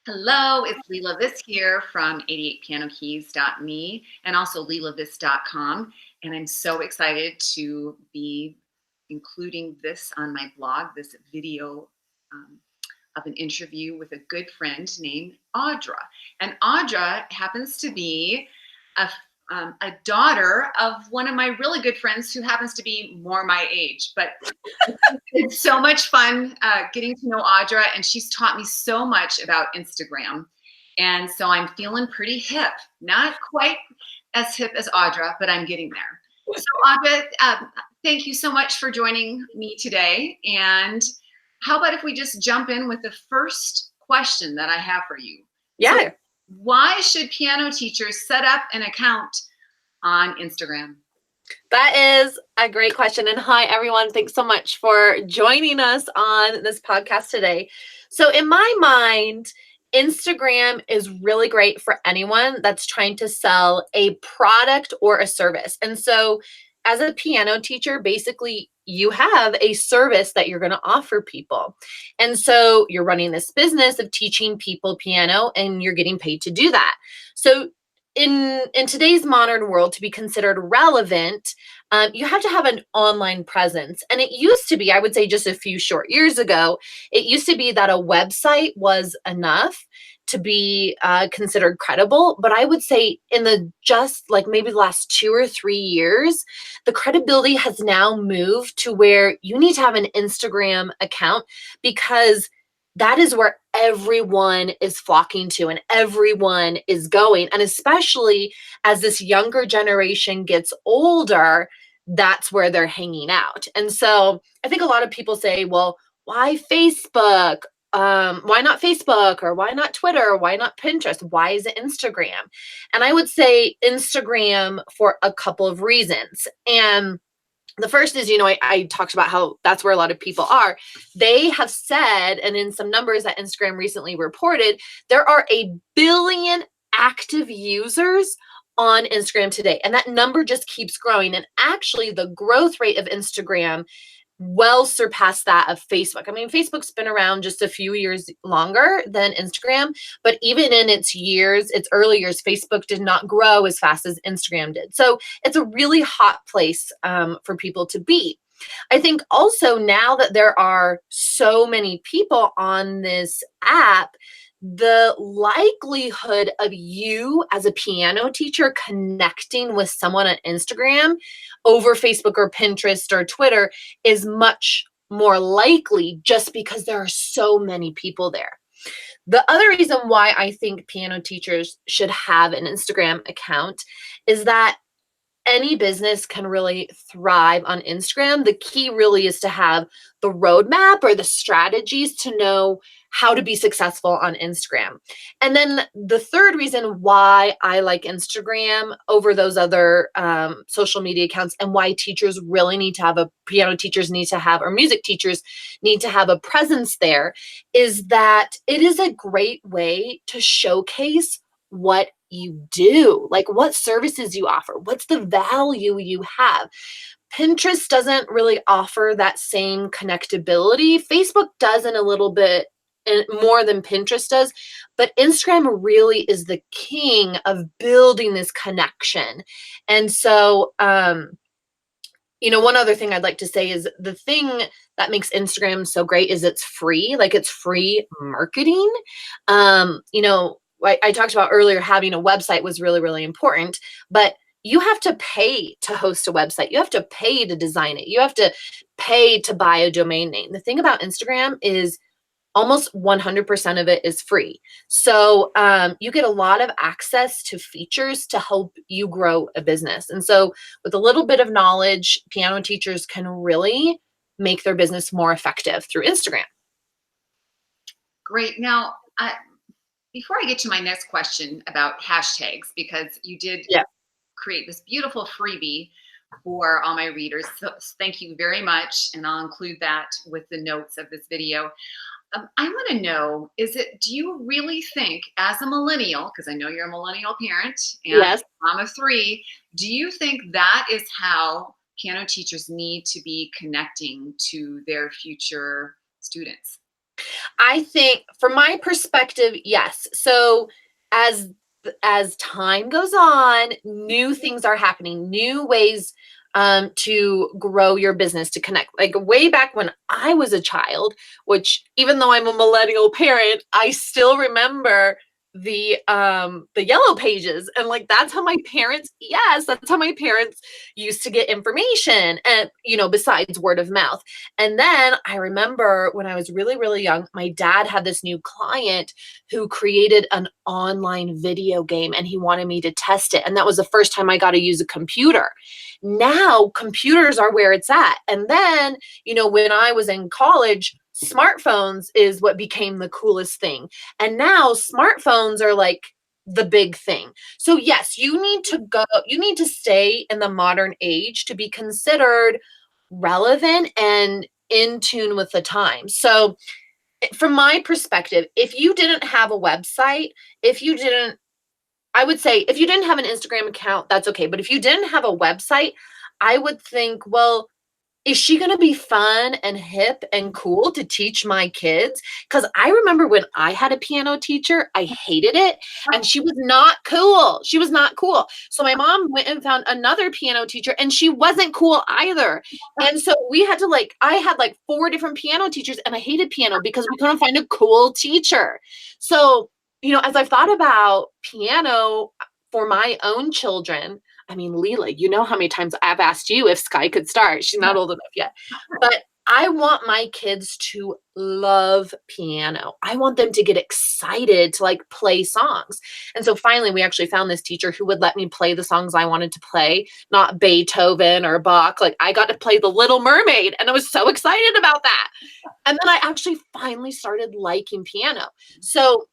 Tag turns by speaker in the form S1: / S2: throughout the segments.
S1: Hello, it's Leela Viss here from 88pianokeys.me and also leelaviss.com. And I'm so excited to be including this on my blog, this video of an interview with a good friend named Audra. And Audra happens to be a daughter of one of my really good friends who happens to be more my age. But it's so much fun getting to know Audra, and she's taught me so much about Instagram. And so I'm feeling pretty hip. Not quite as hip as Audra, but I'm getting there. So Audra, thank you so much for joining me today. And how about if we just jump in with the first question that I have for you?
S2: Yeah.
S1: So why should piano teachers set up an account on Instagram?
S2: That is a great question. And hi, everyone. Thanks so much for joining us on this podcast today. So in my mind, Instagram is really great for anyone that's trying to sell a product or a service. And so as a piano teacher, basically you have a service that you're going to offer people. And so you're running this business of teaching people piano and you're getting paid to do that. So in today's modern world, to be considered relevant, you have to have an online presence. And it used to be, I would say just a few short years ago, it used to be that a website was enough to be considered credible. But I would say in the just like maybe the last 2 or 3 years, the credibility has now moved to where you need to have an Instagram account because that is where everyone is flocking to and everyone is going. And especially as this younger generation gets older, that's where they're hanging out. And so I think a lot of people say, well, why Facebook? Why not Facebook? Or why not Twitter? Why not Pinterest? Why is it Instagram? And I would say Instagram for a couple of reasons. And the first is, I talked about how that's where a lot of people are. They have said, and in some numbers that Instagram recently reported, there are 1 billion active users on Instagram today. And that number just keeps growing. And actually, the growth rate of Instagram well surpassed that of Facebook. I mean, Facebook's been around just a few years longer than Instagram, but even in its early years, Facebook did not grow as fast as Instagram did. So it's a really hot place for people to be. I think also now that there are so many people on this app, the likelihood of you as a piano teacher connecting with someone on Instagram over Facebook or Pinterest or Twitter is much more likely just because there are so many people there. The other reason why I think piano teachers should have an Instagram account is that any business can really thrive on Instagram. The key really is to have the roadmap or the strategies to know how to be successful on Instagram. And then the third reason why I like Instagram over those other social media accounts and why teachers really need to have piano teachers need to have, or music teachers need to have a presence there is that it is a great way to showcase what you do, like what services you offer, what's the value you have. Pinterest doesn't really offer that same connectability. Facebook does in a little bit more than Pinterest does, but Instagram really is the king of building this connection. And so, one other thing I'd like to say is the thing that makes Instagram so great is it's free, like it's free marketing. I talked about earlier, having a website was really, really important, but you have to pay to host a website. You have to pay to design it. You have to pay to buy a domain name. The thing about Instagram is almost 100% of it is free. So you get a lot of access to features to help you grow a business. And so with a little bit of knowledge, piano teachers can really make their business more effective through Instagram.
S1: Great. Now, before I get to my next question about hashtags, because you did create this beautiful freebie for all my readers. So thank you very much. And I'll include that with the notes of this video. I want to know, do you really think as a millennial, because I know you're a millennial parent and
S2: Yes.
S1: mom of 3, do you think that is how piano teachers need to be connecting to their future students?
S2: I think from my perspective, yes. So as as time goes on, new things are happening, new ways to grow your business, to connect. Like way back when I was a child, which even though I'm a millennial parent, I still remember the yellow pages, and like that's how my parents, yes, that's how my parents used to get information, and besides word of mouth. And then I remember when I was really, really young, my dad had this new client who created an online video game and he wanted me to test it. And that was the first time I got to use a computer. Now, computers are where it's at. And then, when I was in college, smartphones is what became the coolest thing. And now smartphones are like the big thing. So yes, you need to stay in the modern age to be considered relevant and in tune with the time. So, from my perspective, if you didn't have a website, if you didn't, I would say if you didn't have an Instagram account, that's okay. But if you didn't have a website, I would think, well, is she gonna be fun and hip and cool to teach my kids? Because I remember when I had a piano teacher, I hated it, and she was not cool. She was not cool. So my mom went and found another piano teacher, and she wasn't cool either. And so we had to I had like 4 different piano teachers, and I hated piano because we couldn't find a cool teacher. So, as I've thought about piano for my own children, I mean, Leela, you know how many times I've asked you if Sky could start. She's not old enough yet. But I want my kids to love piano. I want them to get excited to play songs. And so finally, we actually found this teacher who would let me play the songs I wanted to play, not Beethoven or Bach. Like I got to play The Little Mermaid, and I was so excited about that. And then I actually finally started liking piano. So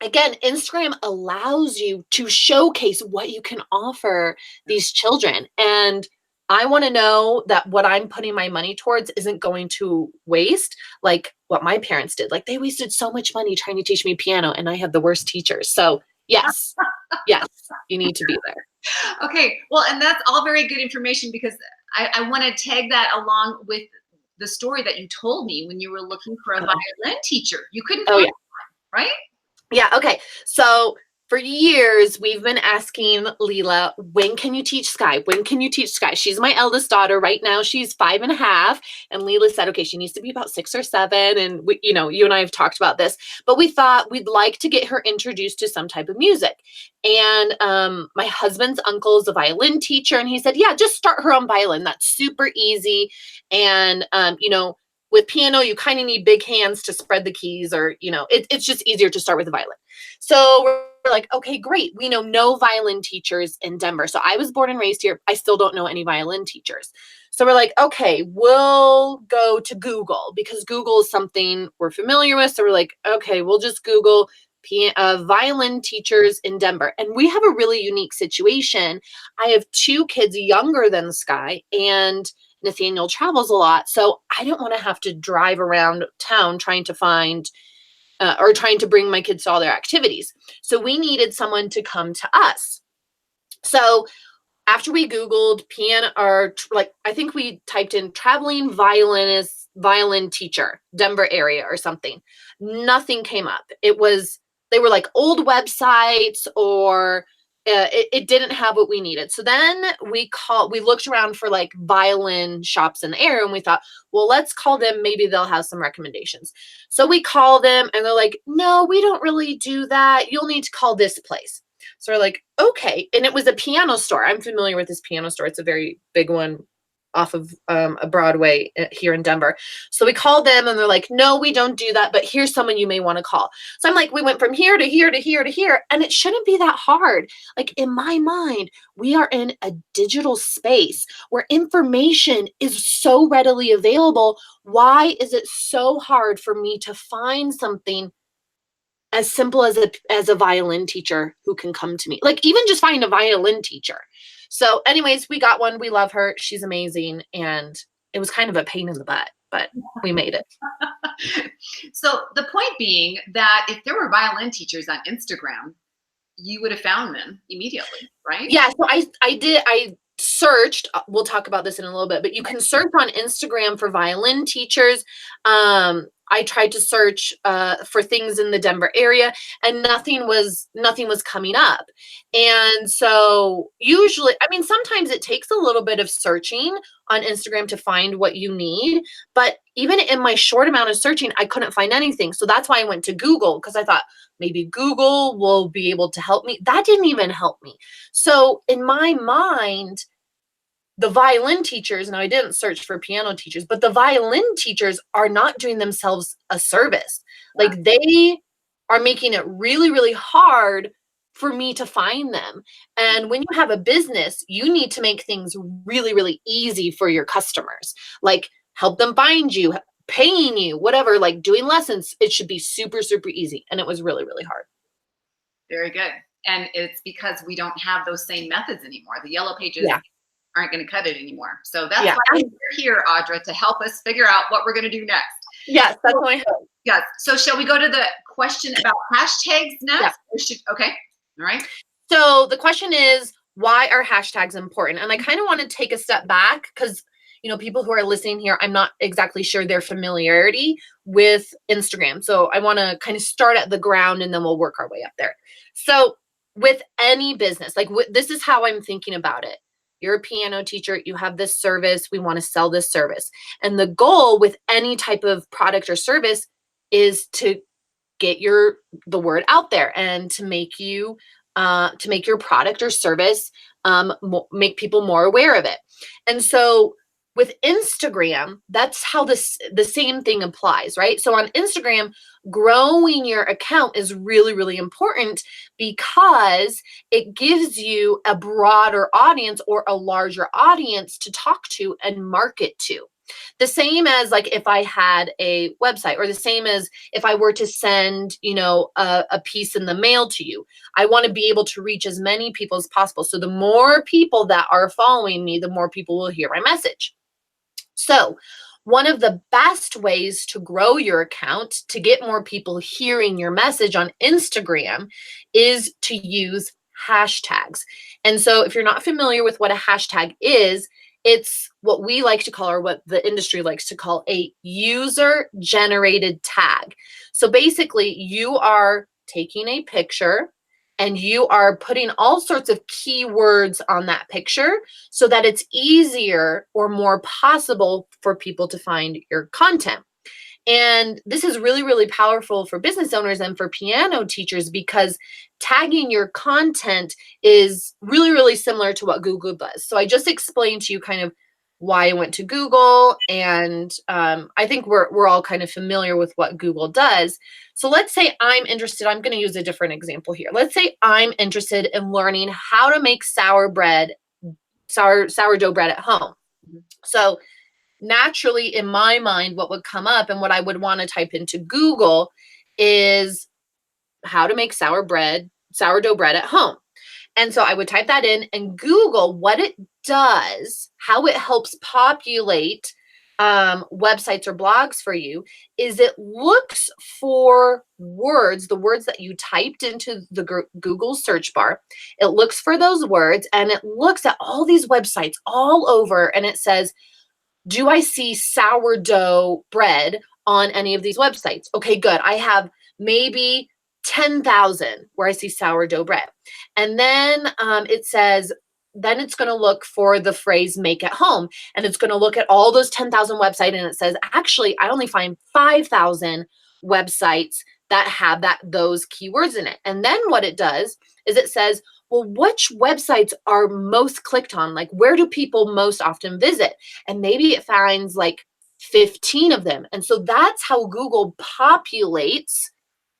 S2: again, Instagram allows you to showcase what you can offer these children. And I want to know that what I'm putting my money towards isn't going to waste like what my parents did. Like they wasted so much money trying to teach me piano, and I had the worst teachers. So, yes, yes, you need to be there.
S1: Okay, well, and that's all very good information because I want to tag that along with the story that you told me when you were looking for a violin teacher. You couldn't
S2: Oh,
S1: find
S2: yeah.
S1: one, right?
S2: Yeah. Okay. So for years, we've been asking Leela, when can you teach Sky? When can you teach Sky? She's my eldest daughter. Right now, she's 5.5. And Leela said, okay, she needs to be about 6 or 7. And we, you and I have talked about this, but we thought we'd like to get her introduced to some type of music. And my husband's uncle is a violin teacher. And he said, yeah, just start her on violin. That's super easy. And, with piano, you kind of need big hands to spread the keys, or, it's just easier to start with the violin. So we're like, okay, great. We know no violin teachers in Denver. So I was born and raised here. I still don't know any violin teachers. So we're like, okay, we'll go to Google because Google is something we're familiar with. So we're like, okay, we'll just Google violin teachers in Denver. And we have a really unique situation. I have 2 kids younger than Sky, and Nathaniel travels a lot. So I don't want to have to drive around town trying to find or trying to bring my kids to all their activities. So we needed someone to come to us. So after we Googled piano, or I think we typed in traveling violin teacher, Denver area or something. Nothing came up. They were like old websites, or it didn't have what we needed. So then we looked around for like violin shops in the area, and we thought, well, let's call them. Maybe they'll have some recommendations. So we call them, and they're like, no, we don't really do that. You'll need to call this place. So we're like, okay. And it was a piano store. I'm familiar with this piano store. It's a very big one off of a Broadway here in Denver. So we called them, and they're like, no, we don't do that, but here's someone you may want to call. So I'm like, we went from here to here to here to here, and it shouldn't be that hard. Like in my mind, we are in a digital space where information is so readily available. Why is it so hard for me to find something as simple as a violin teacher who can come to me? Like even just find a violin teacher. So anyways, we got one. We love her. She's amazing. And it was kind of a pain in the butt, but we made it.
S1: So the point being that if there were violin teachers on Instagram, you would have found them immediately, right?
S2: Yeah. So I searched, we'll talk about this in a little bit, but you can search on Instagram for violin teachers. I tried to search for things in the Denver area, and nothing was coming up. And so usually, I mean, sometimes it takes a little bit of searching on Instagram to find what you need. But even in my short amount of searching, I couldn't find anything. So that's why I went to Google, because I thought maybe Google will be able to help me. That didn't even help me. So in my mind, the violin teachers, now I didn't search for piano teachers, but the violin teachers are not doing themselves a service. Like, they are making it really, really hard for me to find them. And when you have a business, you need to make things really, really easy for your customers. Like, help them find you, paying you, whatever, like doing lessons. It should be super, super easy. And it was really, really hard.
S1: Very good. And it's because we don't have those same methods anymore. The yellow pages
S2: Yeah.
S1: aren't going to cut it anymore. So that's
S2: Yeah.
S1: why we're here, Audra, to help us figure out what we're going to do next.
S2: Yes, that's my hope.
S1: Yes. So shall we go to the question about hashtags next?
S2: Yeah.
S1: Okay. All right.
S2: So the question is, why are hashtags important? And I kind of want to take a step back, because people who are listening here, I'm not exactly sure their familiarity with Instagram. So I want to kind of start at the ground, and then we'll work our way up there. So with any business, like this is how I'm thinking about it. You're a piano teacher, you have this service, we want to sell this service. And the goal with any type of product or service is to get the word out there, and to make your product or service make people more aware of it. And so with Instagram, that's how the same thing applies, right? So on Instagram, growing your account is really, really important, because it gives you a broader audience, or a larger audience to talk to and market to. The same as, like, if I had a website, or the same as if I were to send, a piece in the mail to you. I want to be able to reach as many people as possible. So the more people that are following me, the more people will hear my message. So one of the best ways to grow your account, to get more people hearing your message on Instagram, is to use hashtags. And so if you're not familiar with what a hashtag is, it's what we like to call, or what the industry likes to call, a user generated tag. So basically, you are taking a picture and you are putting all sorts of keywords on that picture, so that it's easier or more possible for people to find your content. And this is really, really powerful for business owners and for piano teachers, because tagging your content is really, really similar to what Google does. So I just explained to you kind of why I went to Google, and I think we're all kind of familiar with what Google does. So let's say I'm interested. I'm going to use a different example here. Let's say I'm interested in learning how to make sourdough bread at home. So naturally, in my mind, what would come up and what I would want to type into Google is how to make sourdough bread at home. And so I would type that in, and Google, what it does, how it helps populate websites or blogs for you, is it looks for words, the words that you typed into the Google search bar. It looks for those words, and it looks at all these websites all over, and it says, do I see sourdough bread on any of these websites? Okay, good. I have maybe 10,000 where I see sourdough bread. And then it says, then it's going to look for the phrase make at home. And it's going to look at all those 10,000 websites. And it says, actually, I only find 5,000 websites that have those keywords in it. And then what it does is it says, well, which websites are most clicked on? Like, where do people most often visit? And maybe it finds like 15 of them. And so that's how Google populates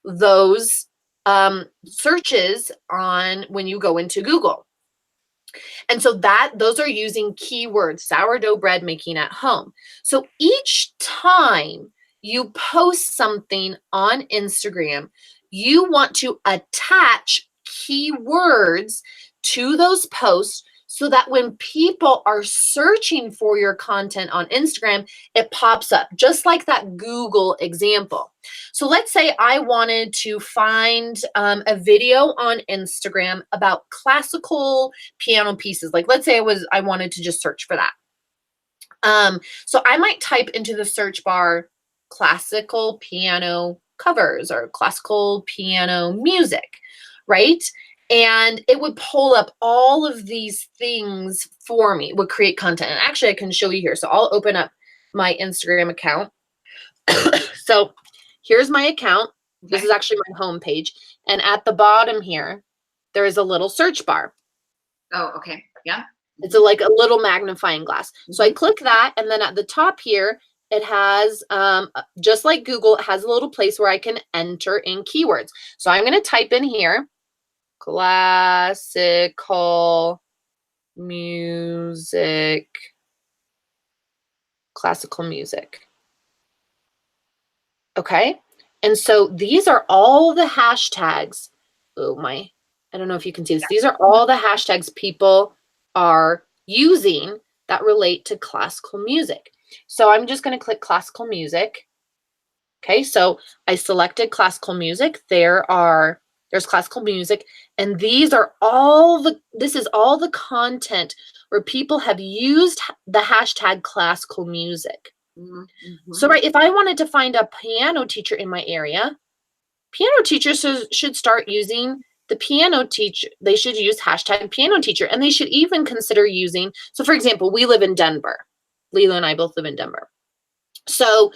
S2: those searches on when you go into Google. And so those are using keywords, sourdough bread making at home. So each time you post something on Instagram, you want to attach keywords to those posts, so that when people are searching for your content on Instagram, it pops up, just like that Google example. So let's say I wanted to find a video on Instagram about classical piano pieces. Like, let's say I wanted to just search for that. So I might type into the search bar classical piano covers or classical piano music, right? And it would pull up all of these things for me, would create content. And actually, I can show you here. So I'll open up my Instagram account. So here's my account. This is actually my home page. And at the bottom here, there is a little search bar.
S1: Oh, okay. Yeah.
S2: It's like a little magnifying glass. So I click that, and then at the top here, it has, just like Google, it has a little place where I can enter in keywords. So I'm going to type in here, classical music, classical music. Okay. And so these are all the hashtags. Oh my, I don't know if you can see this. These are all the hashtags people are using that relate to classical music. So I'm just going to click classical music. Okay, so I selected classical music. There's classical music, and these are this is all the content where people have used the hashtag classical music. So, right, if I wanted to find a piano teacher in my area, piano teachers should start using the piano teacher. They should use hashtag piano teacher, and they should even consider using, so for example, we live in Denver. Leela and I both live in Denver. So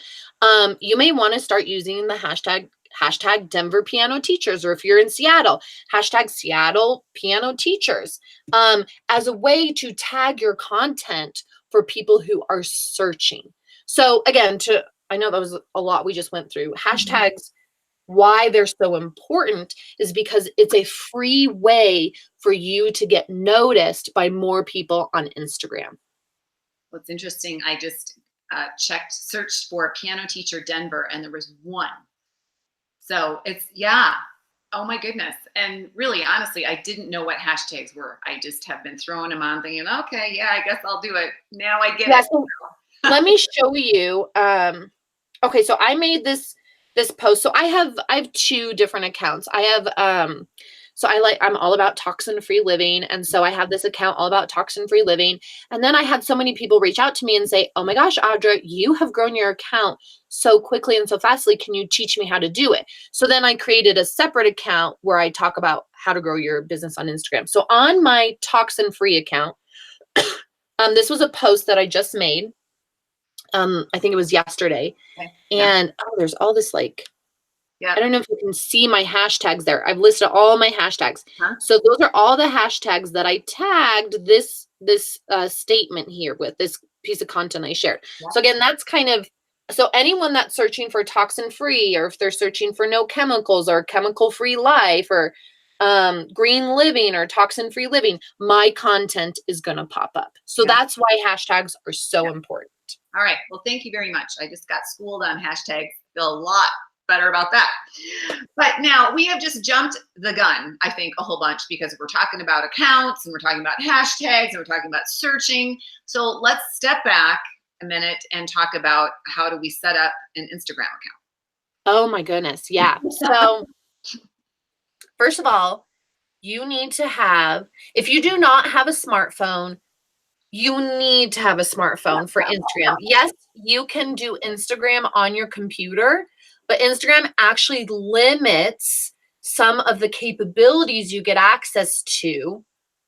S2: you may want to start using the hashtag Denver piano teachers, or if you're in Seattle, hashtag Seattle piano teachers, as a way to tag your content for people who are searching. So again, I know that was a lot we just went through. Hashtags, why they're so important is because it's a free way for you to get noticed by more people on Instagram.
S1: What's interesting, I just searched for piano teacher Denver, and there was one. So it's, yeah. Oh my goodness. And really, honestly, I didn't know what hashtags were. I just have been throwing them on thinking, okay, yeah, I guess I'll do it. Now I get it.
S2: So let me show you. Okay, so I made this post. So I have 2 different accounts. I have I'm all about toxin-free living, and so I have this account all about toxin-free living. And then I had so many people reach out to me and say, "Oh my gosh, Audra, you have grown your account so quickly and so fastly. Can you teach me how to do it?" So then I created a separate account where I talk about how to grow your business on Instagram. So on my toxin-free account, this was a post that I just made. I think it was yesterday.
S1: Okay.
S2: And there's all this I don't know if you can see my hashtags there. I've listed all my hashtags. So those are all the hashtags that I tagged this statement here with, this piece of content I shared. So again, that's so anyone that's searching for toxin free, or if they're searching for no chemicals or chemical free life, or green living or toxin free living, my content is going to pop up. So that's why hashtags are so important.
S1: All right. Well, thank you very much. I just got schooled on hashtags. Feel a lot better about that. But now we have just jumped the gun, I think, a whole bunch, because we're talking about accounts and we're talking about hashtags and we're talking about searching. So let's step back a minute and talk about how do we set up an Instagram account.
S2: Oh my goodness. Yeah. So first of all, you need to have, if you do not have a smartphone, you need to have a smartphone for Instagram. Yes, you can do Instagram on your computer, but Instagram actually limits some of the capabilities you get access to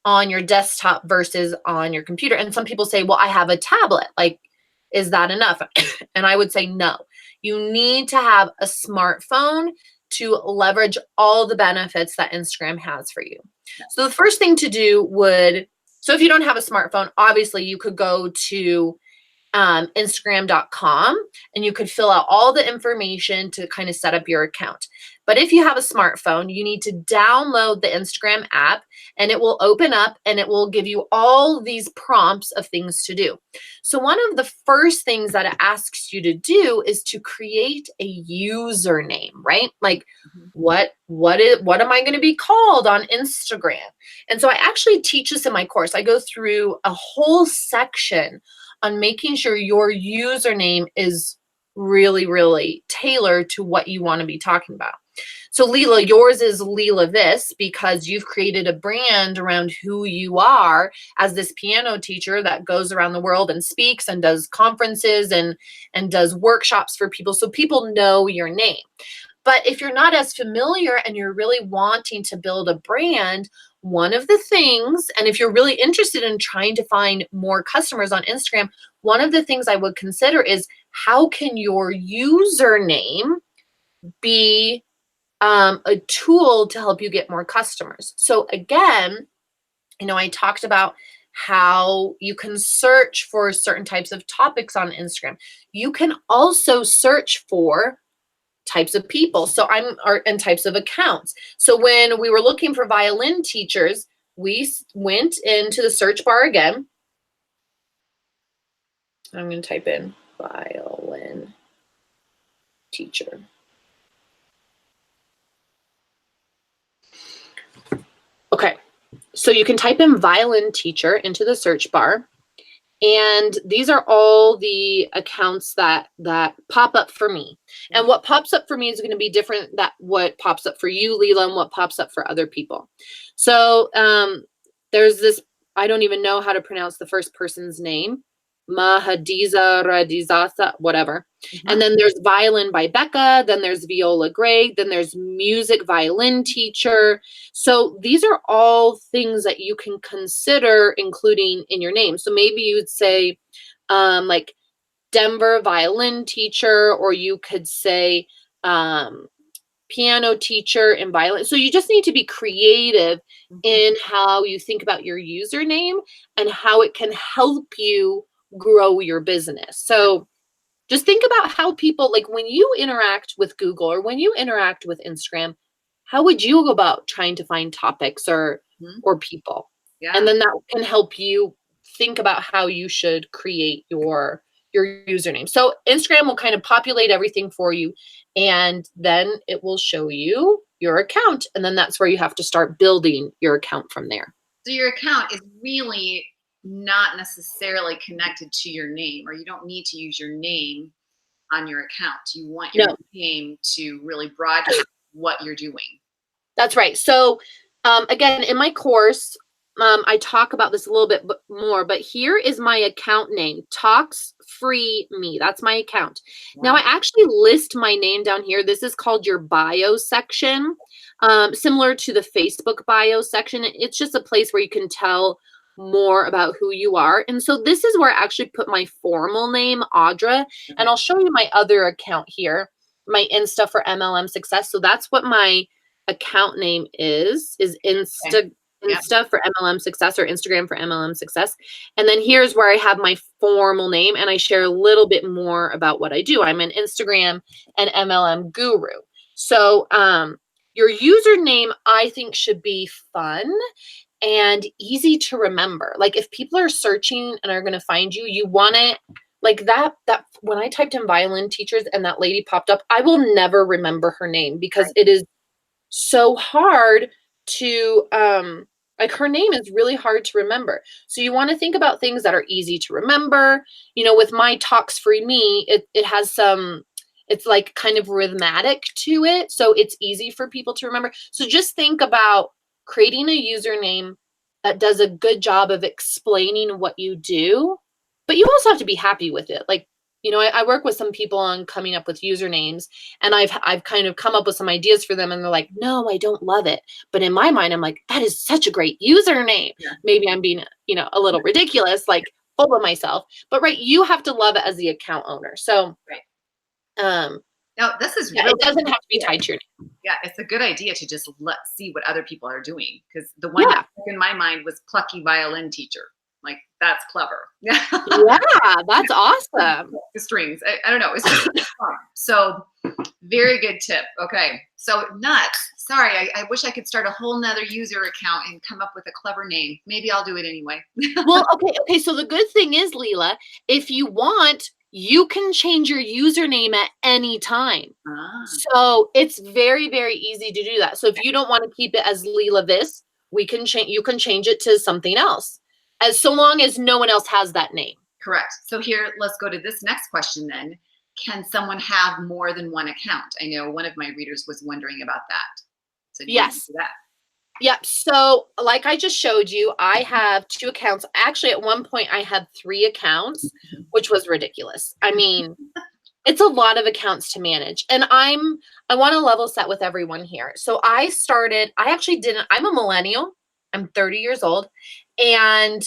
S2: on your desktop versus on your computer. And some people say, well, I have a tablet. Is that enough? And I would say, no. You need to have a smartphone to leverage all the benefits that Instagram has for you. So the first thing to do so if you don't have a smartphone, obviously you could go to Instagram.com and you could fill out all the information to kind of set up your account. But if you have a smartphone, you need to download the Instagram app, and it will open up and it will give you all these prompts of things to do. So one of the first things that it asks you to do is to create a username, right? What am I going to be called on Instagram? And so I actually teach this in my course. I go through a whole section on making sure your username is really, really tailor to what you want to be talking about. So Leela, yours is Leela this because you've created a brand around who you are as this piano teacher that goes around the world and speaks and does conferences and does workshops for people. So people know your name. But if you're not as familiar and you're really wanting to build a brand, one of the things, and if you're really interested in trying to find more customers on Instagram, one of the things I would consider is how can your username be a tool to help you get more customers? So again, I talked about how you can search for certain types of topics on Instagram. You can also search for types of people. And types of accounts. So when we were looking for violin teachers, we went into the search bar again. I'm going to type in violin teacher. Okay, so you can type in violin teacher into the search bar. And these are all the accounts that pop up for me. And what pops up for me is going to be different than what pops up for you, Leela, and what pops up for other people. So there's this, I don't even know how to pronounce the first person's name. Mahadiza Radizasa, whatever. Mm-hmm. And then there's Violin by Becca. Then there's Viola Gray. Then there's Music Violin Teacher. So these are all things that you can consider including in your name. So maybe you would say like Denver Violin Teacher, or you could say piano teacher and violin. So you just need to be creative in how you think about your username and how it can help you grow your business. So just think about how people, like when you interact with Google or when you interact with Instagram, how would you go about trying to find topics or people? Yeah. And then that can help you think about how you should create your username. So Instagram will kind of populate everything for you, and then it will show you your account. And then that's where you have to start building your account from there.
S1: So your account is really not necessarily connected to your name, or you don't need to use your name on your account. You want your name to really broadcast what you're doing.
S2: That's right. So again, in my course, I talk about this a little bit more, but here is my account name, Talks Free Me. That's my account. Wow. Now I actually list my name down here. This is called your bio section, similar to the Facebook bio section. It's just a place where you can tell more about who you are. And so this is where I actually put my formal name, Audra, and I'll show you my other account here, my Insta for MLM Success. So that's what my account name is Insta for MLM Success, or Instagram for MLM Success. And then here's where I have my formal name, and I share a little bit more about what I do. I'm an Instagram and MLM guru. So your username, I think, should be fun and easy to remember. Like if people are searching and are going to find you, you want it like that when I typed in violin teachers and that lady popped up, I will never remember her name because it is so hard to like her name is really hard to remember. So you want to think about things that are easy to remember. With my Talks Free Me, it has some, it's like kind of rhythmic to it. So it's easy for people to remember. So just think about creating a username that does a good job of explaining what you do, but you also have to be happy with it. Like, I work with some people on coming up with usernames, and I've kind of come up with some ideas for them, and they're like, no, I don't love it. But in my mind, I'm like, that is such a great username. Yeah. Maybe I'm being, a little ridiculous, like full of myself, but you have to love it as the account owner. So,
S1: no, this is really,
S2: it doesn't have to be tied to your name.
S1: Yeah, it's a good idea to just see what other people are doing, because the one that in my mind was plucky violin teacher. Like, that's clever.
S2: Yeah, that's awesome.
S1: The strings. I don't know. It's just fun. So very good tip. Okay. So nuts. Sorry. I wish I could start a whole nother user account and come up with a clever name. Maybe I'll do it anyway.
S2: Well, okay. So the good thing is, Leela, if you want, you can change your username at any time. So it's very, very easy to do that. So if you don't want to keep it as Leela this, you can change it to something else, as so long as no one else has that name.
S1: Correct. So here, let's go to this next question then. can someone have more than one account? I know one of my readers was wondering about that. So do you want to
S2: Yes.
S1: do that?
S2: Yep. So, like I just showed you, I have 2 accounts. Actually, at one point, I had 3 accounts, which was ridiculous. I mean, it's a lot of accounts to manage. And I want to level set with everyone here. So I actually didn't, I'm a millennial. I'm 30 years old. And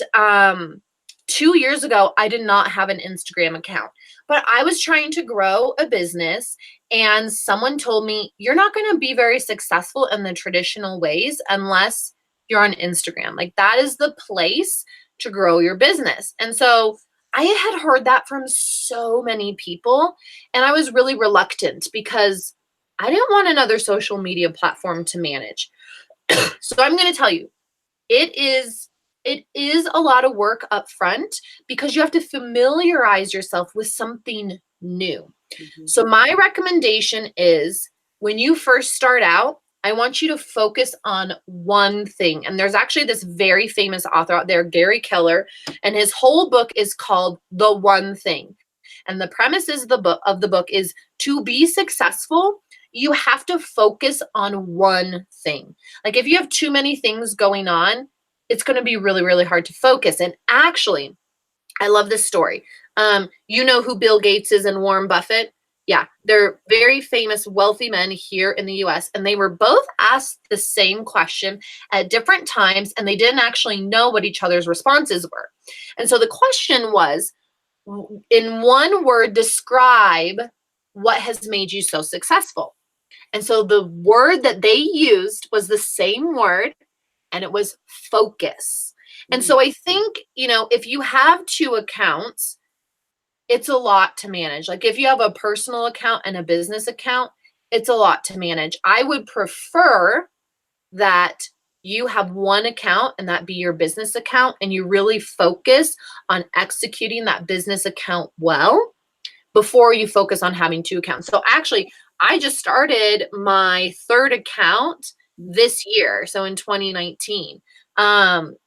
S2: 2 years ago, I did not have an Instagram account, but I was trying to grow a business. And someone told me, you're not going to be very successful in the traditional ways unless you're on Instagram. Like, that is the place to grow your business. And so I had heard that from so many people, and I was really reluctant because I didn't want another social media platform to manage. So I'm going to tell you, it is a lot of work up front because you have to familiarize yourself with something new.
S1: Mhm.
S2: So my recommendation is, when you first start out, I want you to focus on one thing. And there's actually this very famous author out there, Gary Keller, and his whole book is called The One Thing. And the premise is the book is, to be successful, you have to focus on one thing. Like, if you have too many things going on, it's going to be really, really hard to focus. And actually, I love this story. You know who Bill Gates is and Warren Buffett? Yeah, they're very famous, wealthy men here in the US, and they were both asked the same question at different times, and they didn't actually know what each other's responses were. And so the question was, in one word, describe what has made you so successful. And so the word that they used was the same word, and it was focus. And
S1: Mm.
S2: so I think, if you have 2 accounts, it's a lot to manage. Like, if you have a personal account and a business account, it's a lot to manage. I would prefer that you have one account and that be your business account, and you really focus on executing that business account well before you focus on having 2 accounts. So actually, I just started my 3rd account this year, so in 2019.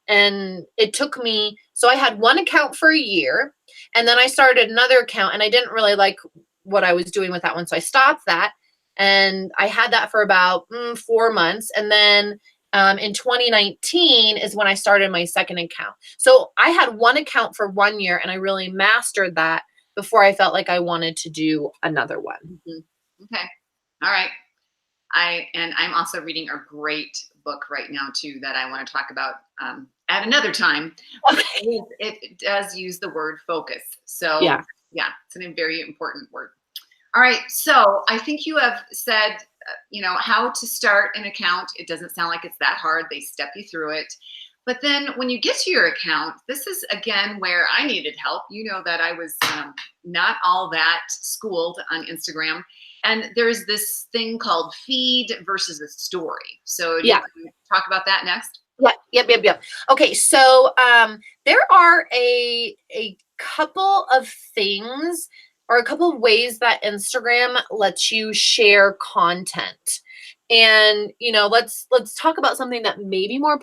S2: And it took me, so I had one account for a year, and then I started another account, and I didn't really like what I was doing with that one, so I stopped that. And I had that for about 4 months, and then in 2019 is when I started my 2nd account. So I had one account for 1 year, and I really mastered that before I felt like I wanted to do another one.
S1: Mhm. Okay. All right. I'm also reading a great book right now too that I want to talk about at another time. But
S2: Okay.
S1: it does use the word focus. So
S2: Yeah.
S1: yeah, it's a very important word. All right. So I think you have said, how to start an account. It doesn't sound like it's that hard. They step you through it. But then when you get to your account, this is again where I needed help. You know that I was not all that schooled on Instagram. And there's this thing called feed versus a story. So do you
S2: Yeah.
S1: want to talk about that next?
S2: Yep. Okay, so there are a couple of things, or a couple of ways that Instagram lets you share content. And let's talk about something that maybe more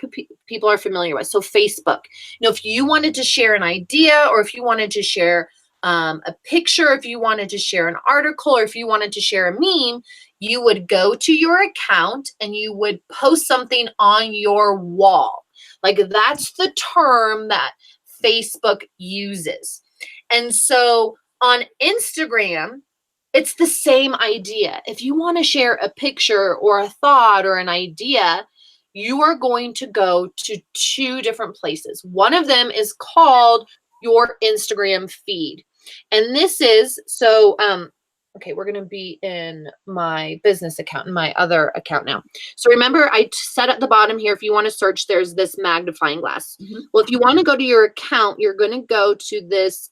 S2: people are familiar with. So Facebook. If you wanted to share an idea, or if you wanted to share a picture, if you wanted to share an article, or if you wanted to share a meme, you would go to your account and you would post something on your wall. Like, that's the term that Facebook uses. And so on Instagram, it's the same idea. If you want to share a picture or a thought or an idea, you are going to go to 2 different places. One of them is called your Instagram feed. And this is so okay, we're going to be in my business account, in my other account now. So remember, I said at the bottom here, if you want to search, there's this magnifying glass.
S1: Mhm.
S2: Well, if you want to go to your account, you're going to go to this,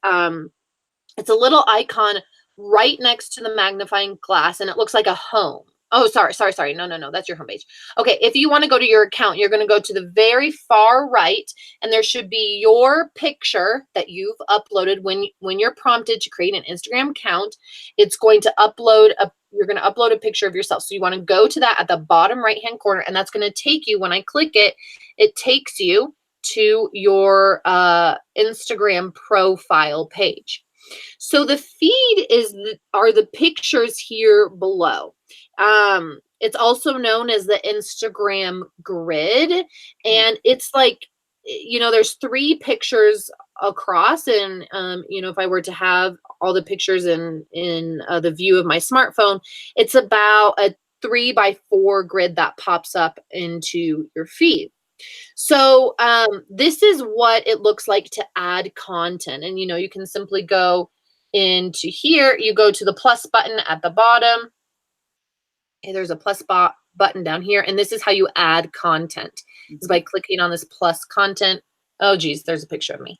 S2: it's a little icon right next to the magnifying glass, and it looks like a home. Oh, sorry. No. That's your homepage. Okay, if you want to go to your account, you're going to go to the very far right, and there should be your picture that you've uploaded when you're prompted to create an Instagram account. It's going to you're going to upload a picture of yourself. So you want to go to that at the bottom right-hand corner, and that's going to take you, when I click it, it takes you to your Instagram profile page. So the feed are the pictures here below. It's also known as the Instagram grid, and it's like, there's 3 pictures across, and if I were to have all the pictures in the view of my smartphone, it's about a 3 by 4 grid that pops up into your feed. So this is what it looks like to add content. And you can simply go into here, you go to the plus button at the bottom. Okay, there's a button down here, and this is how you add content. Is by clicking on this plus content. Oh geez, there's a picture of me.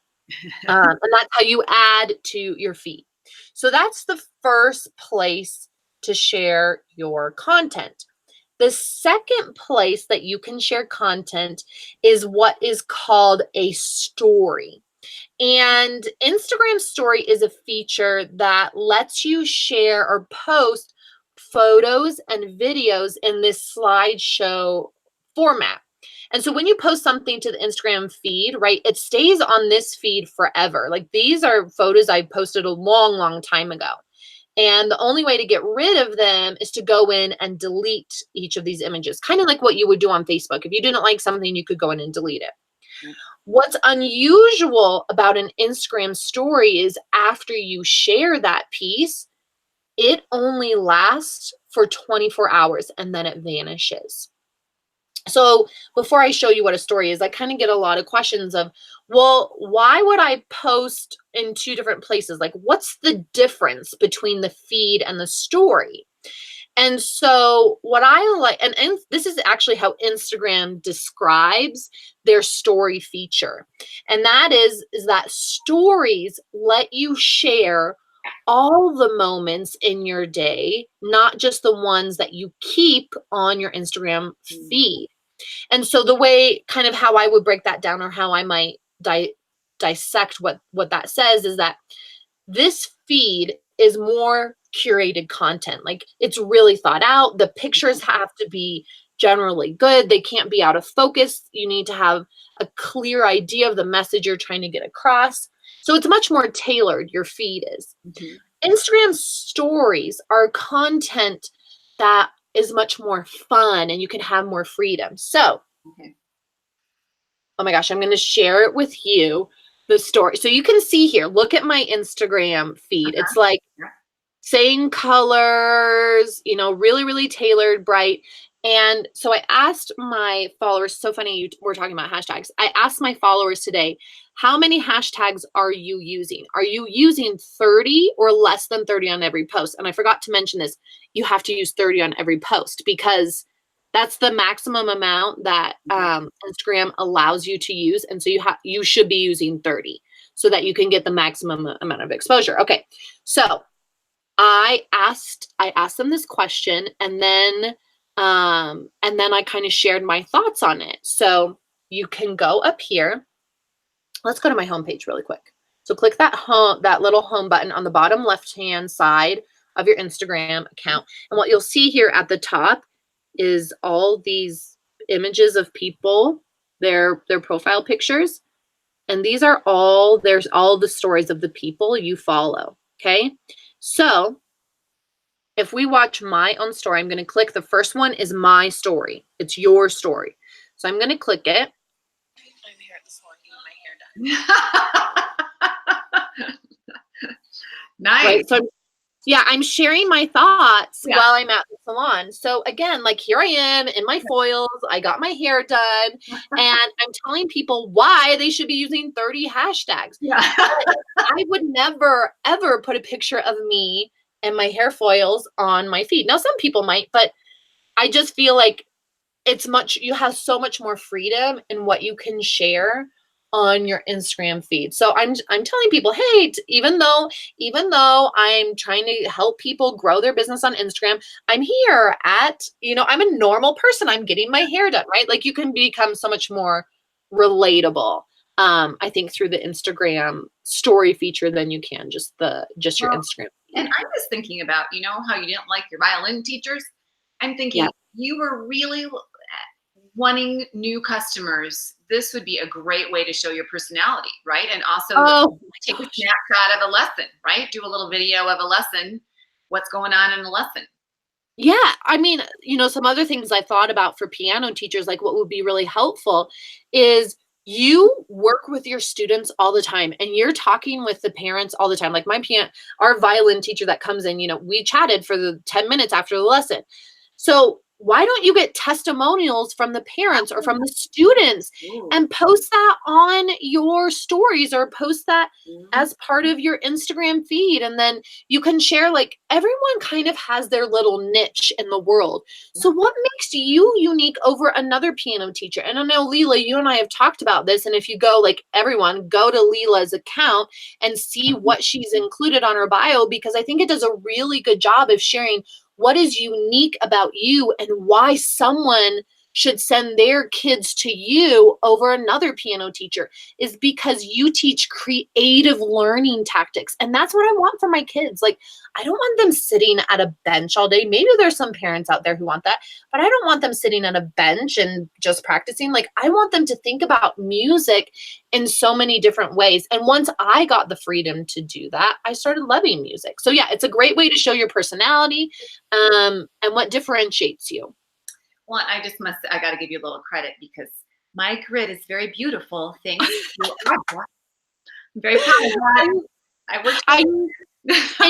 S2: And that's how you add to your feed. So that's the first place to share your content. The second place that you can share content is what is called a story. And Instagram story is a feature that lets you share or post photos and videos in this slideshow format. And so when you post something to the Instagram feed, right, it stays on this feed forever. Like these are photos I posted a long, long time ago. And the only way to get rid of them is to go in and delete each of these images, kind of like what you would do on Facebook. If you didn't like something, you could go in and delete it. What's unusual about an Instagram story is after you share that piece, it only lasts for 24 hours and then it vanishes. So before I show you what a story is, I kind of get a lot of questions of, well, why would I post in 2 different places? Like, what's the difference between the feed and the story? And so what I like, and this is actually how Instagram describes their story feature. And that is that stories let you share all the moments in your day, not just the ones that you keep on your Instagram feed. And so the way, kind of how I would break that down, or how I might dissect what that says, is that this feed is more curated content. Like it's really thought out. The pictures have to be generally good. They can't be out of focus. You need to have a clear idea of the message you're trying to get across. So it's much more tailored, your feed is. Instagram stories are content that is much more fun and you can have more freedom. So, oh my gosh, I'm going to share it with you, the story. So you can see here, look at my Instagram feed. It's like same colors, really, really tailored, bright. And so I asked my followers, so funny we're talking about hashtags. I asked my followers today, how many hashtags are you using? Are you using 30 or less than 30 on every post? And I forgot to mention this. You have to use 30 on every post because that's the maximum amount that Instagram allows you to use. And so you should be using 30 so that you can get the maximum amount of exposure. Okay, so I asked them this question, and then I kind of shared my thoughts on it. So you can go up here. Let's go to my homepage really quick. So click that little home button on the bottom left-hand side of your Instagram account. And what you'll see here at the top is all these images of people, their profile pictures. And there's all the stories of the people you follow. Okay. So if we watch my own story, I'm going to click the first one is my story. It's your story. So I'm going to click it. I'm here at the salon getting my hair done.
S1: Nice.
S2: Right, so I'm sharing my thoughts while I'm at the salon. So again, like here I am in my foils. I got my hair done, and I'm telling people why they should be using 30 hashtags. I would never, ever put a picture of me and my hair foils on my feed. Now, some people might, but I just feel like you have so much more freedom in what you can share on your Instagram feed. So I'm telling people, hey, even though I'm trying to help people grow their business on Instagram, I'm here I'm a normal person. I'm getting my hair done, right? Like you can become so much more relatable, I think, through the Instagram story feature than you can just your Instagram feed.
S1: And I'm just thinking about, how you didn't like your violin teachers. I'm thinking you were really wanting new customers, this would be a great way to show your personality, right? And also
S2: Oh
S1: take
S2: my
S1: a
S2: gosh.
S1: snapshot of a lesson, right? Do a little video of a lesson, what's going on in a lesson.
S2: Yeah, I mean, some other things I thought about for piano teachers, like what would be really helpful is you work with your students all the time and you're talking with the parents all the time. Like our violin teacher that comes in, we chatted for the 10 minutes after the lesson. So why don't you get testimonials from the parents or from the students
S1: Ooh.
S2: and post that on your stories or post that
S1: Mhm.
S2: as part of your Instagram feed? And then you can share, like, everyone kind of has their little niche in the world.
S1: Yeah.
S2: So what makes you unique over another piano teacher? And I know, Leela, you and I have talked about this. And if you go, like, everyone, go to Leela's account and see what she's included on her bio, because I think it does a really good job of sharing what is unique about you and why someone should send their kids to you over another piano teacher is because you teach creative learning tactics. And that's what I want for my kids. Like, I don't want them sitting at a bench all day. Maybe there's some parents out there who want that, but I don't want them sitting at a bench and just practicing. Like, I want them to think about music in so many different ways. And once I got the freedom to do that, I started loving music. So yeah, it's a great way to show your personality, and what differentiates you.
S1: Well, I got to give you a little credit because my grid is very beautiful. Thanks to Audra. I'm very proud of that.
S2: And
S1: I worked
S2: I
S1: hard.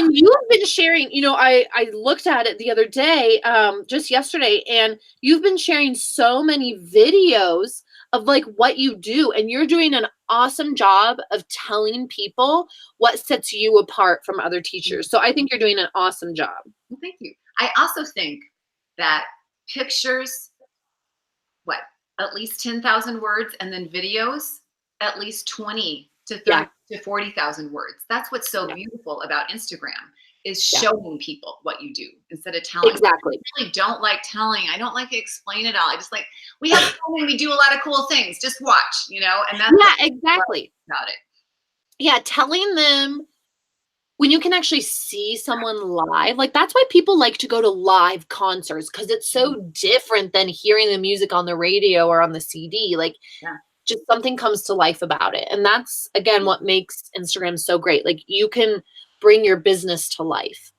S2: and you've been sharing, I looked at it the other day, just yesterday, and you've been sharing so many videos of, like, what you do, and you're doing an awesome job of telling people what sets you apart from other teachers. So I think you're doing an awesome job.
S1: Well, thank you. I also think that pictures, what, at least 10,000 words, and then videos, at least 20 to 30
S2: Yeah,
S1: to 40,000 words. That's what's so
S2: yeah,
S1: beautiful about Instagram is
S2: yeah,
S1: showing people what you do instead of telling.
S2: exactly.
S1: I really don't like telling. I don't like to explain it all. I just like, we have fun and we do a lot of cool things. Just watch, and that's what
S2: Yeah,
S1: I love
S2: exactly.
S1: about it.
S2: Yeah, telling them when you can actually see someone live, like, that's why people like to go to live concerts, because it's
S1: Mhm.
S2: so different than hearing the music on the radio or on the CD. Like,
S1: Yeah.
S2: just something comes to life about it. And that's, again, what makes Instagram so great. Like, you can bring your business to life.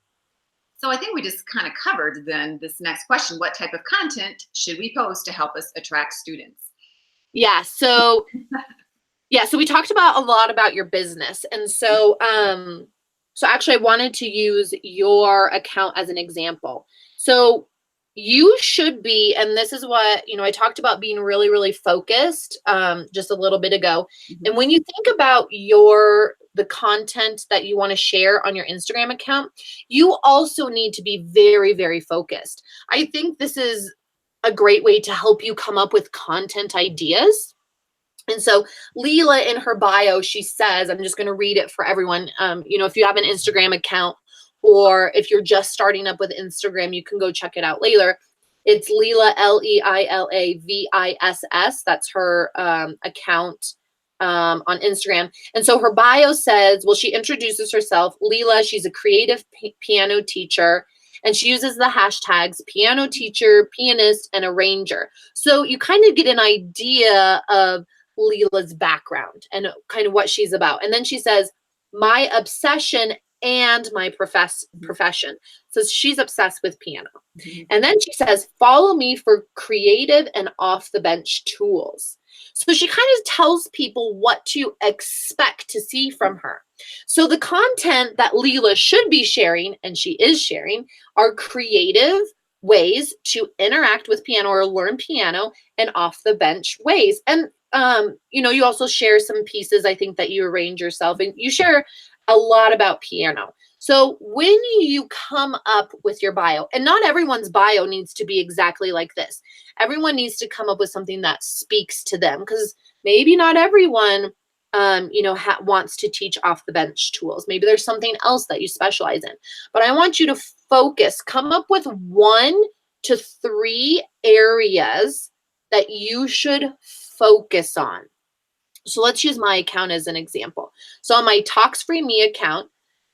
S1: So I think we just kind of covered then this next question. What type of content should we post to help us attract students?
S2: Yeah. So we talked about a lot about your business. And so actually I wanted to use your account as an example. So you should be, and this is what, I talked about being really, really focused just a little bit ago.
S1: Mhm.
S2: And when you think about the content that you want to share on your Instagram account, you also need to be very, very focused. I think this is a great way to help you come up with content ideas. And so Leela, in her bio, she says, I'm just going to read it for everyone. If you have an Instagram account, or if you're just starting up with Instagram, you can go check it out later. It's Leila, Leilaviss. That's her account on Instagram. And so her bio says, well, she introduces herself. Leela, she's a creative piano teacher, and she uses the hashtags piano teacher, pianist, and arranger. So you kind of get an idea of Leela's background and kind of what she's about. And then she says, my obsession and my profession. So she's obsessed with piano.
S1: Mhm.
S2: And then she says, follow me for creative and off the bench tools. So she kind of tells people what to expect to see from her. So the content that Leela should be sharing, and she is sharing, are creative ways to interact with piano or learn piano, and off the bench ways. And you also share some pieces, I think, that you arrange yourself, and you share a lot about piano. So when you come up with your bio, and not everyone's bio needs to be exactly like this. Everyone needs to come up with something that speaks to them, because maybe not everyone wants to teach off the bench tools. Maybe there's something else that you specialize in. But I want you to focus, come up with 1 to 3 areas that you should focus on. So let's use my account as an example. So on my Talks Free Me account,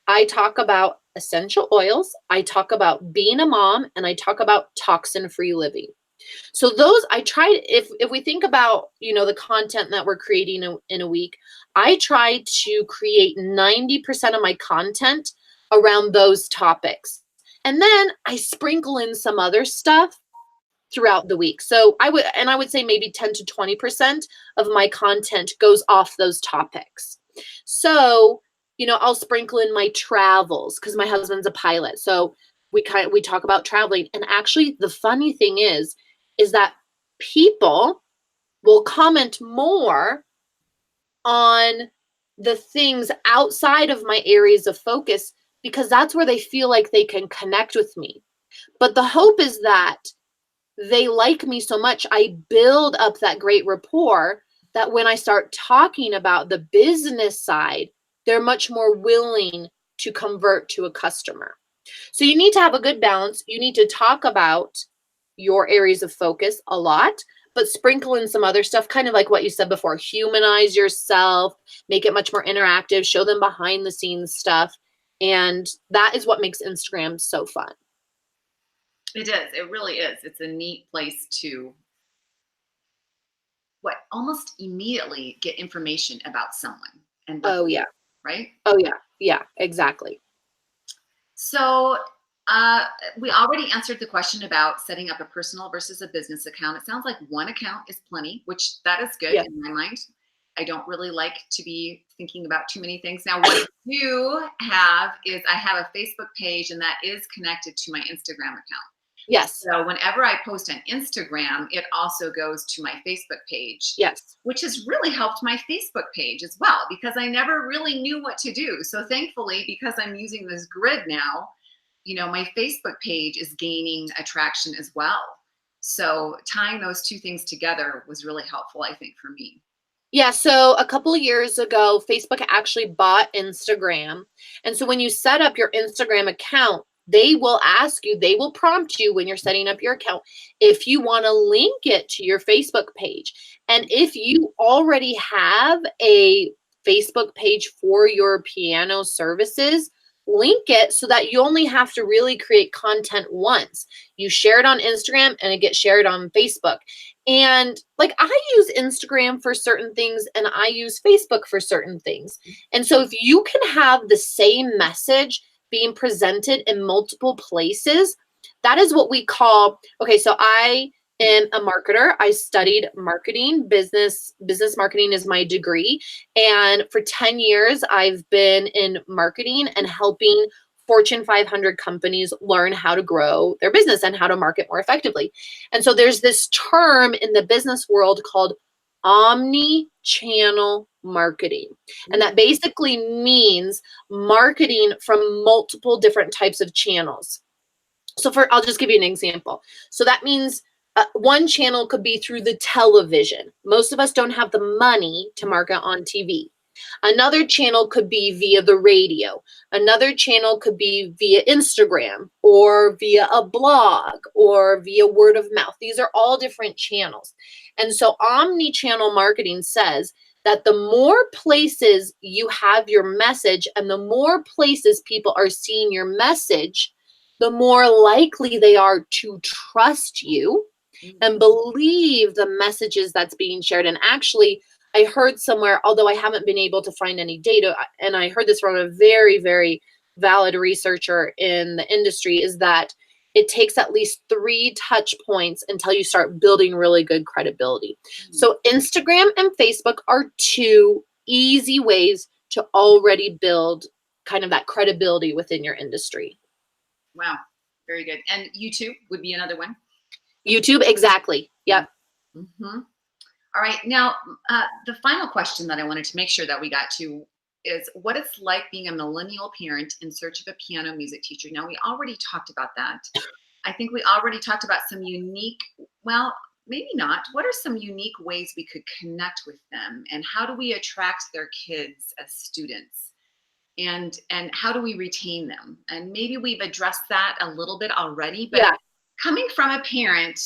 S2: I talk about essential oils, I talk about being a mom, and I talk about toxin-free living. So those I tried, if we think about, the content that we're creating in a week, I try to create 90% of my content around those topics. And then I sprinkle in some other stuff throughout the week. So I would say maybe 10 to 20% of my content goes off those topics. So, I'll sprinkle in my travels because my husband's a pilot. So we talk about traveling. And actually the funny thing is that people will comment more on the things outside of my areas of focus because that's where they feel like they can connect with me. But the hope is that they like me so much, I build up that great rapport that when I start talking about the business side, they're much more willing to convert to a customer. So you need to have a good balance. You need to talk about your areas of focus a lot, but sprinkle in some other stuff, kind of like what you said before. Humanize yourself, make it much more interactive, show them behind the scenes stuff. And that is what makes Instagram so fun.
S1: It is. It really is. It's a neat place to almost immediately get information about someone and what
S2: Oh,
S1: they
S2: yeah.
S1: do, right?
S2: Oh, yeah. Yeah, exactly.
S1: So we already answered the question about setting up a personal versus a business account. It sounds like one account is plenty, which that is good
S2: Yeah.
S1: in my mind. I don't really like to be thinking about too many things. Now, what I do have is I have a Facebook page, and that is connected to my Instagram account.
S2: Yes.
S1: So whenever I post on Instagram, it also goes to my Facebook page,
S2: Yes.
S1: which has really helped my Facebook page as well, because I never really knew what to do. So thankfully, because I'm using this grid now, my Facebook page is gaining attraction as well. So tying those two things together was really helpful, I think, for me.
S2: Yeah, so a couple of years ago, Facebook actually bought Instagram. And so when you set up your Instagram account, they will prompt you when you're setting up your account if you want to link it to your Facebook page. And if you already have a Facebook page for your piano services, link it so that you only have to really create content once. You share it on Instagram and it gets shared on Facebook. And like I use Instagram for certain things and I use Facebook for certain things. And so if you can have the same message being presented in multiple places, that is what we call, okay, so I am a marketer. I studied marketing, business marketing is my degree. And for 10 years, I've been in marketing and helping Fortune 500 companies learn how to grow their business and how to market more effectively. And so there's this term in the business world called omni-channel marketing. And that basically means marketing from multiple different types of channels. So I'll just give you an example. So that means one channel could be through the television. Most of us don't have the money to market on TV. Another channel could be via the radio. Another channel could be via Instagram or via a blog or via word of mouth. These are all different channels. And so omni-channel marketing says that the more places you have your message and the more places people are seeing your message, the more likely they are to trust you and believe the messages that's being shared. And actually, I heard somewhere, although I haven't been able to find any data, and I heard this from a very, very valid researcher in the industry, is that it takes at least 3 touch points until you start building really good credibility. So Instagram and Facebook are 2 easy ways to already build kind of that credibility within your industry.
S1: Wow, very good. And YouTube would be another one.
S2: YouTube, exactly. Yep.
S1: Mm-hmm. All right. Now, the final question that I wanted to make sure that we got to is what it's like being a millennial parent in search of a piano music teacher. Now, we already talked about that. I think we already talked about some unique, well, maybe not. What are some unique ways we could connect with them? And how do we attract their kids as students? And how do we retain them? And maybe we've addressed that a little bit already, but coming from a parent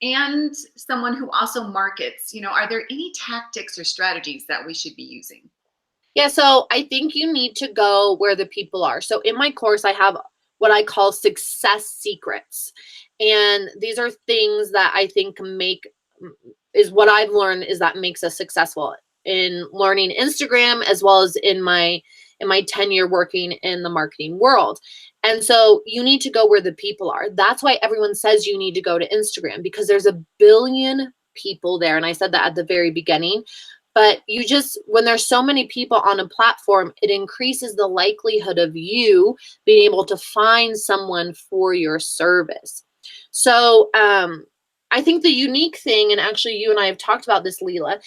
S1: and someone who also markets, are there any tactics or strategies that we should be using?
S2: Yeah, so I think you need to go where the people are. So in my course, I have what I call success secrets. And these are things that I think is what I've learned is that makes us successful in learning Instagram as well as in my tenure working in the marketing world. And so you need to go where the people are. That's why everyone says you need to go to Instagram, because there's a billion people there. And I said that at the very beginning. But when there's so many people on a platform, it increases the likelihood of you being able to find someone for your service. So I think the unique thing, and actually you and I have talked about this, Leela,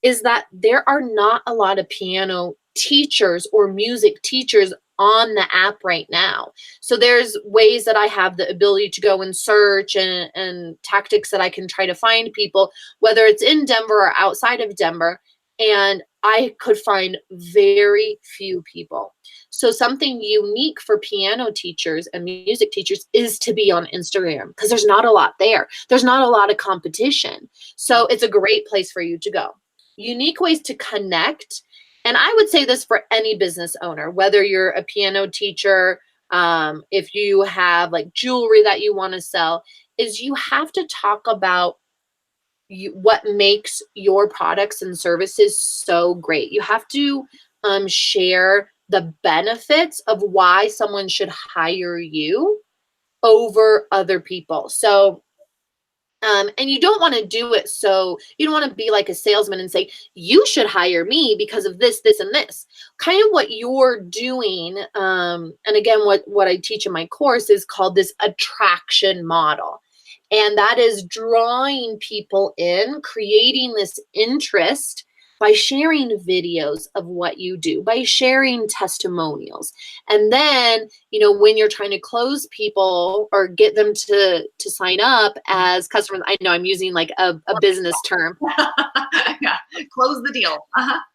S2: is that there are not a lot of piano teachers or music teachers on the app right now. So there's ways that I have the ability to go and search and tactics that I can try to find people, whether it's in Denver or outside of Denver. And I could find very few people. So something unique for piano teachers and music teachers is to be on Instagram, because there's not a lot there. There's not a lot of competition. So it's a great place for you to go. Unique ways to connect. And I would say this for any business owner, whether you're a piano teacher, if you have like jewelry that you want to sell, is you have to talk about what makes your products and services so great. You have to share the benefits of why someone should hire you over other people. So, and you don't want to do it. So you don't want to be like a salesman and say, you should hire me because of this, this, and this. Kind of what you're doing. And again, what I teach in my course is called this attraction model. And that is drawing people in, creating this interest by sharing videos of what you do, by sharing testimonials. And then, when you're trying to close people or get them to sign up as customers, I know I'm using like a business term.
S1: Yeah, close the deal.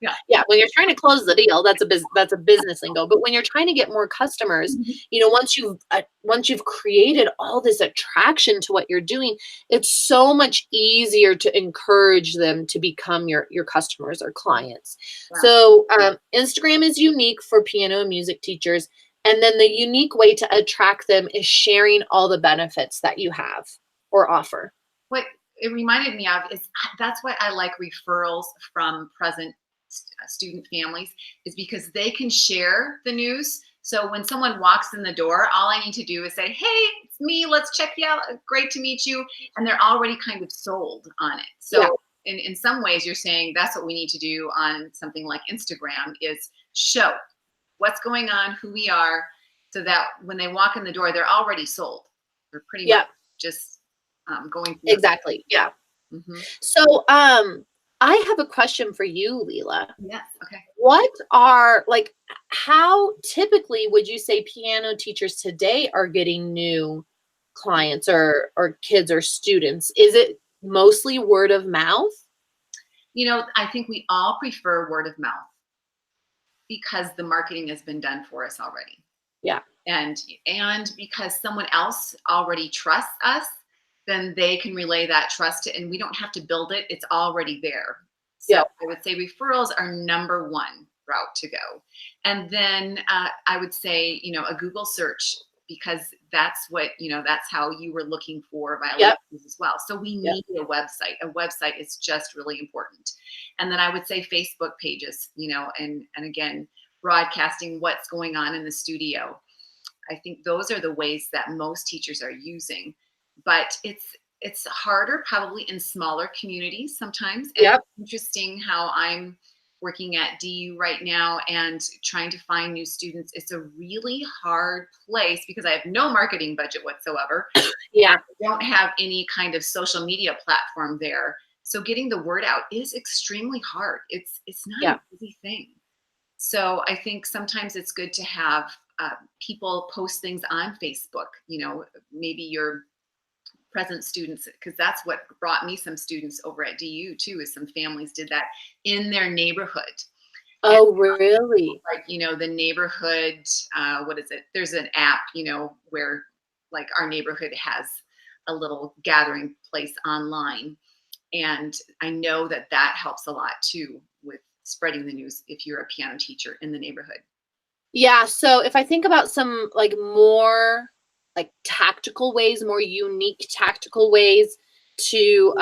S1: Yeah.
S2: Yeah, when you're trying to close the deal, that's a business lingo. But when you're trying to get more customers, once you've created all this attraction to what you're doing, it's so much easier to encourage them to become your customers or clients.
S1: Wow.
S2: So Instagram is unique for piano and music teachers. And then the unique way to attract them is sharing all the benefits that you have or offer.
S1: What it reminded me of is that's why I like referrals from present student families, is because they can share the news. So when someone walks in the door, all I need to do is say, hey, it's me, let's check you out, great to meet you. And they're already kind of sold on it. So in some ways you're saying that's what we need to do on something like Instagram, is show what's going on, who we are, so that when they walk in the door, they're already sold. They're pretty much just going through.
S2: Exactly. Yeah.
S1: Mm-hmm.
S2: So I have a question for you, Leela.
S1: Yes. Okay.
S2: How typically would you say piano teachers today are getting new clients or kids or students? Is it mostly word of mouth?
S1: I think we all prefer word of mouth because the marketing has been done for us already.
S2: Yeah.
S1: And because someone else already trusts us, then they can relay that trust and we don't have to build it. It's already there. So I would say referrals are number one route to go. And then I would say, a Google search, because that's what, that's how you were looking for violin as well. So we need a website. A website is just really important. And then I would say Facebook pages, and again, broadcasting what's going on in the studio. I think those are the ways that most teachers are using, but it's harder probably in smaller communities sometimes. It's interesting how I'm working at DU right now and trying to find new students. It's a really hard place because I have no marketing budget whatsoever. I don't have any kind of social media platform there. So getting the word out is extremely hard. It's not an easy thing. So I think sometimes it's good to have people post things on Facebook, maybe your present students, because that's what brought me some students over at DU too, is some families did that in their neighborhood.
S2: Oh, really?
S1: Like, the neighborhood, what is it? There's an app, where like our neighborhood has a little gathering place online. And I know that helps a lot too with spreading the news if you're a piano teacher in the neighborhood.
S2: Yeah. So if I think about some like more like tactical ways, more unique tactical ways to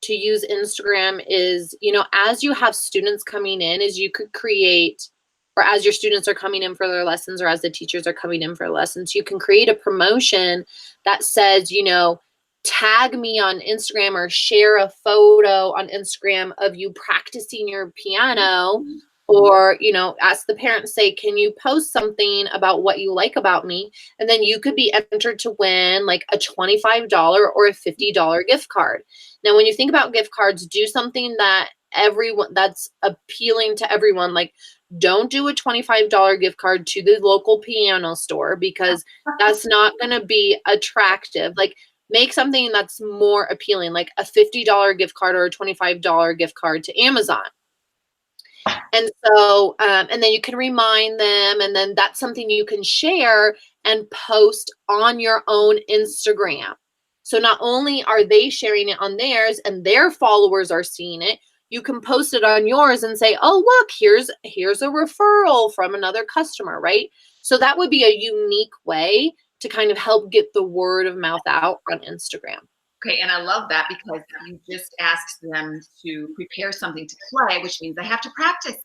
S2: use Instagram is, you know, as you have students coming in, is you could create, or as your students are coming in for their lessons, or as the teachers are coming in for lessons, you can create a promotion that says, you know, tag me on Instagram or share a photo on Instagram of you practicing your piano, or, you know, ask the parents, say, can you post something about what you like about me? And then you could be entered to win like a $25 or a $50 gift card. Now, when you think about gift cards, do something that everyone, that's appealing to everyone. Like, don't do a $25 gift card to the local piano store, because that's not going to be attractive. Like, make something that's more appealing, like a $50 gift card or a $25 gift card to Amazon. And so, and then you can remind them, and then that's something you can share and post on your own Instagram. So not only are they sharing it on theirs and their followers are seeing it, you can post it on yours and say, oh, look, here's a referral from another customer, right? So that would be a unique way to kind of help get the word of mouth out on Instagram.
S1: Okay, and I love that because you just asked them to prepare something to play, which means they have to practice.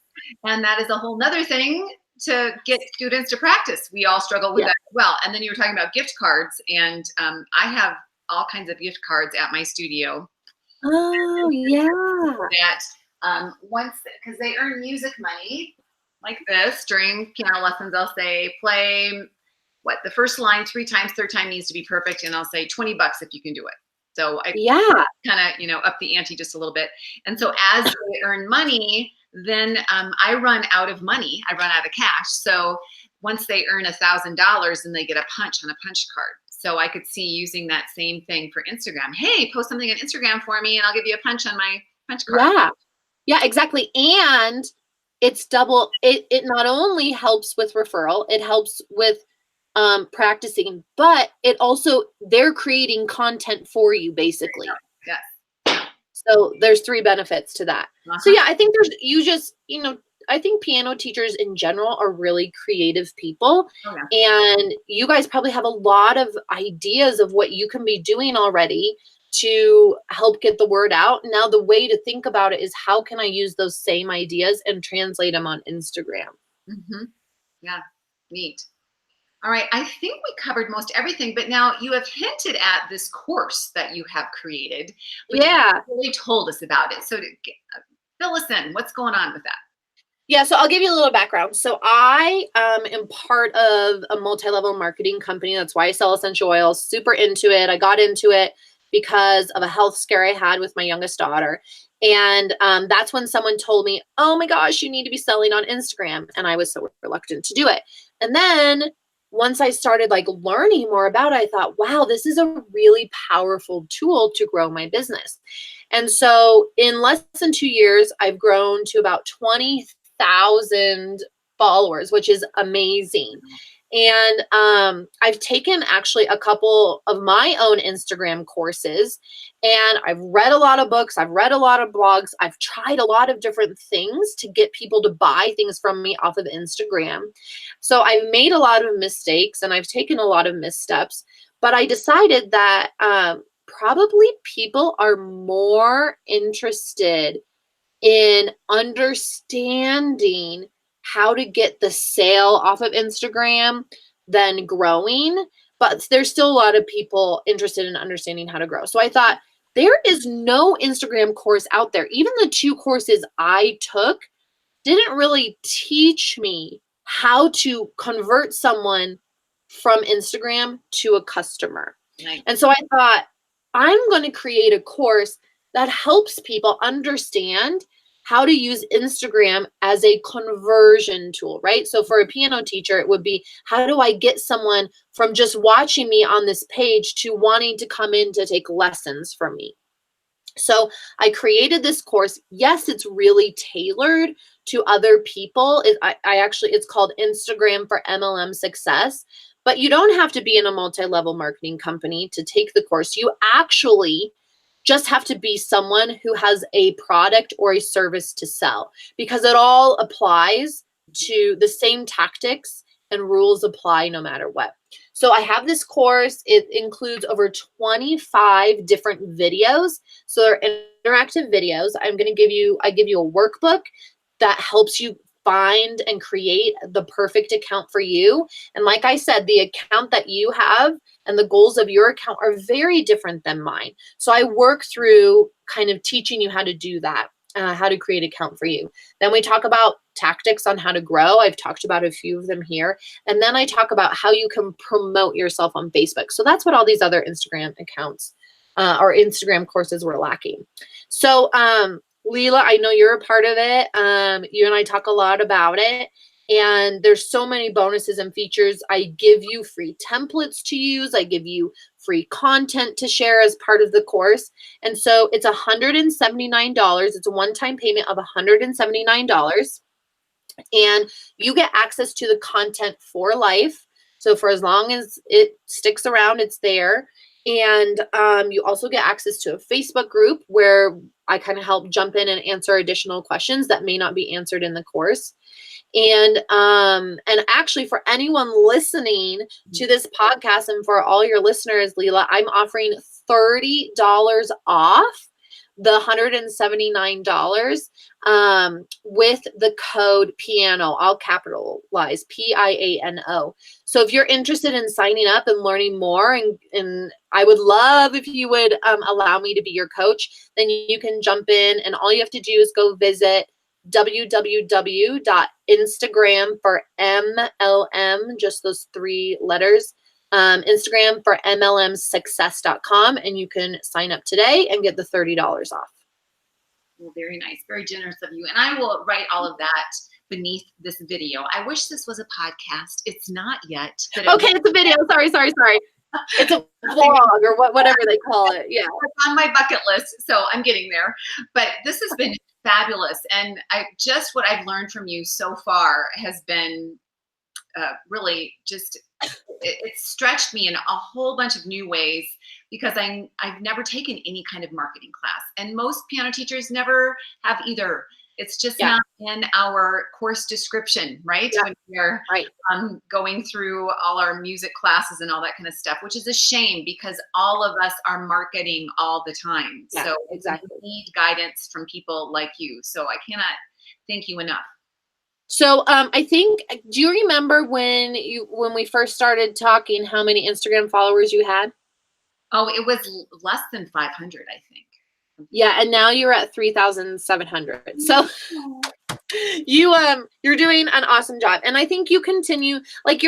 S1: And that is a whole nother thing to get students to practice. We all struggle with
S2: Yeah.
S1: that as well. And then you were talking about gift cards, and I have all kinds of gift cards at my studio
S2: Oh, yeah.
S1: that once, because they earn music money like this during piano lessons, I'll say play what the first line 3 times, third time needs to be perfect, and I'll say $20 if you can do it. So I
S2: Yeah.
S1: kind of, you know, up the ante just a little bit. And so as they earn money, then I run out of money. I run out of cash. So once they earn $1,000, then they get a punch on a punch card. So I could see using that same thing for Instagram. Hey, post something on Instagram for me, and I'll give you a punch on my punch card.
S2: Yeah. Yeah, exactly. And it's double, it not only helps with referral, it helps with practicing, but it also, they're creating content for you basically.
S1: Yes.
S2: So there's 3 benefits to that. So yeah, I think there's, you just, you know, I think piano teachers in general are really creative people.
S1: Oh, yeah.
S2: And you guys probably have a lot of ideas of what you can be doing already to help get the word out. Now, the way to think about it is, how can I use those same ideas and translate them on Instagram?
S1: Mm-hmm. Yeah. Neat. All right. I think we covered most everything, but now you have hinted at this course that you have created, but you
S2: Yeah.
S1: haven't really told us about it. So fill us in. What's going on with that?
S2: Yeah, so I'll give you a little background. So I am part of a multi-level marketing company. That's why I sell essential oils. Super into it. I got into it because of a health scare I had with my youngest daughter. And that's when someone told me, oh my gosh, you need to be selling on Instagram. And I was so reluctant to do it. And then once I started like learning more about it, I thought, wow, this is a really powerful tool to grow my business. And so in less than 2 years, I've grown to about 20,000 followers, which is amazing. And I've taken actually a couple of my own Instagram courses, and I've read a lot of books. I've read a lot of blogs. I've tried a lot of different things to get people to buy things from me off of Instagram. So I've made a lot of mistakes and I've taken a lot of missteps, but I decided that probably people are more interested in understanding how to get the sale off of Instagram than growing. But there's still a lot of people interested in understanding how to grow. So I thought, there is no Instagram course out there. Even the 2 courses I took didn't really teach me how to convert someone from Instagram to a customer.
S1: Nice.
S2: And so I thought, I'm going to create a course that helps people understand how to use Instagram as a conversion tool, right? So for a piano teacher, it would be, how do I get someone from just watching me on this page to wanting to come in to take lessons from me? So I created this course. Yes, it's really tailored to other people. It's called Instagram for MLM Success, but you don't have to be in a multi-level marketing company to take the course. You actually just have to be someone who has a product or a service to sell, because it all applies to the same tactics and rules apply no matter what. So I have this course. It includes over 25 different videos. So they're interactive videos. I give you a workbook that helps you find and create the perfect account for you. And like I said, the account that you have and the goals of your account are very different than mine. So I work through kind of teaching you how to do that, how to create an account for you. Then we talk about tactics on how to grow. I've talked about a few of them here. And then I talk about how you can promote yourself on Facebook. So that's what all these other Instagram accounts or Instagram courses were lacking. So, Leela, I know you're a part of it. You and I talk a lot about it. And there's so many bonuses and features. I give you free templates to use. I give you free content to share as part of the course. And so it's $179. It's a one-time payment of $179. And you get access to the content for life. So for as long as it sticks around, it's there. And you also get access to a Facebook group where I kind of help jump in and answer additional questions that may not be answered in the course. And actually, for anyone listening to this podcast and for all your listeners, Leela, I'm offering $30 off the $179 with the code PIANO, all capitalized, PIANO. So if you're interested in signing up and learning more, and I would love if you would allow me to be your coach, then you can jump in, and all you have to do is go visit www.instagram for MLM, just those 3 letters, Instagram for MLMsuccess.com, and you can sign up today and get the $30 off.
S1: Well, very nice. Very generous of you. And I will write all of that beneath this video. I wish this was a podcast. It's not yet. But
S2: okay, it's a video. Sorry. It's a vlog or whatever they call it. Yeah.
S1: It's on my bucket list, so I'm getting there. But this has been fabulous. And what I've learned from you so far has been really just, it stretched me in a whole bunch of new ways, because I've never taken any kind of marketing class, and most piano teachers never have either. It's just not in our course description, right?
S2: Yeah.
S1: When we're going through all our music classes and all that kind of stuff, which is a shame, because all of us are marketing all the time.
S2: Yeah,
S1: so
S2: exactly.
S1: we need guidance from people like you. So I cannot thank you enough.
S2: So I think, do you remember when we first started talking, how many Instagram followers you had?
S1: Oh, it was less than 500, I think.
S2: Yeah, and now you're at 3,700. So you're doing an awesome job. And I think you continue, like,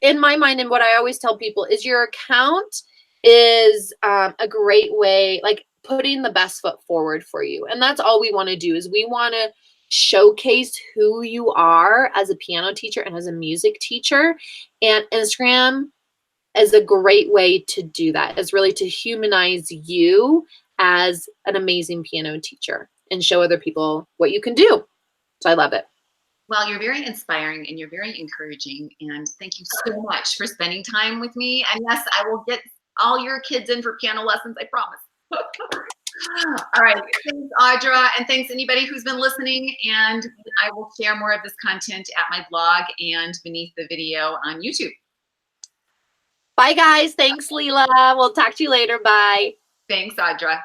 S2: in my mind, and what I always tell people is your account is a great way, like, putting the best foot forward for you. And that's all we want to do, is we want to showcase who you are as a piano teacher and as a music teacher. And Instagram is a great way to do that, is really to humanize you as an amazing piano teacher and show other people what you can do. So I love it.
S1: Well, you're very inspiring and you're very encouraging. And thank you so much for spending time with me. And yes, I will get all your kids in for piano lessons, I promise. All right. Thanks, Audra. And thanks anybody who's been listening. And I will share more of this content at my blog and beneath the video on YouTube.
S2: Bye, guys. Thanks, Leela. We'll talk to you later. Bye.
S1: Thanks, Audra.